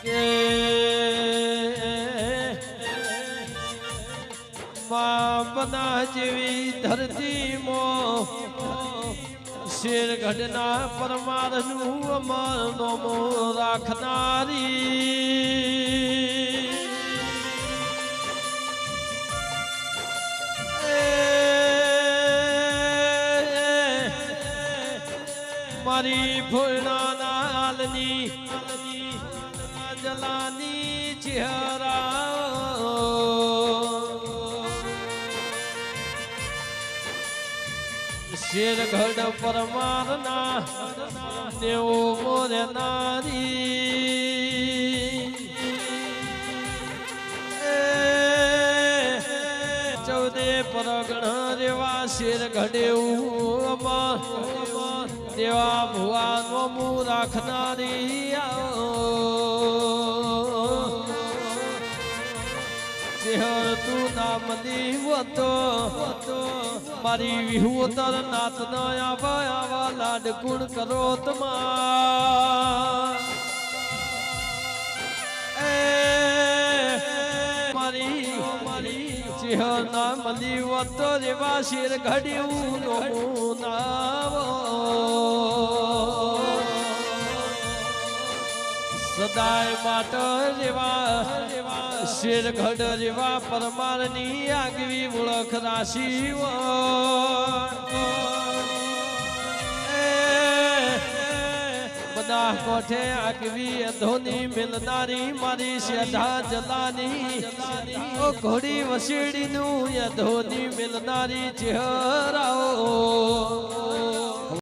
કે બના જેવી ધરતી મો શેર ગઢના પરમારનું અમર નોમો રાખનારી મારી ભોળના હાલની જલાની ચહેરા શેરગઢ પરમારના દેવો મોરનારી ચૌદે પરગણ રેવા શેરગઢ દેવા ભુવાનો મુ રાખનારી શહેર તું નામ દીવતો મારી વિહુતર નાથ ન આવા લાડ ગુણ કરો તમા મારી શહેર નામ દીવતો રેવા શેર ઘડ્યું નો નાવો સદાય માટે જેવા શેરગઢ જેવા પરમારની આગવી ઓળખ રાશિ બધા કોઠે આગવી અધોની મિલનારી મારી શ્રદ્ધા જલાની ઓ ઘોડી વસેડીનું અધોની મિલનારી ચહેરાઓ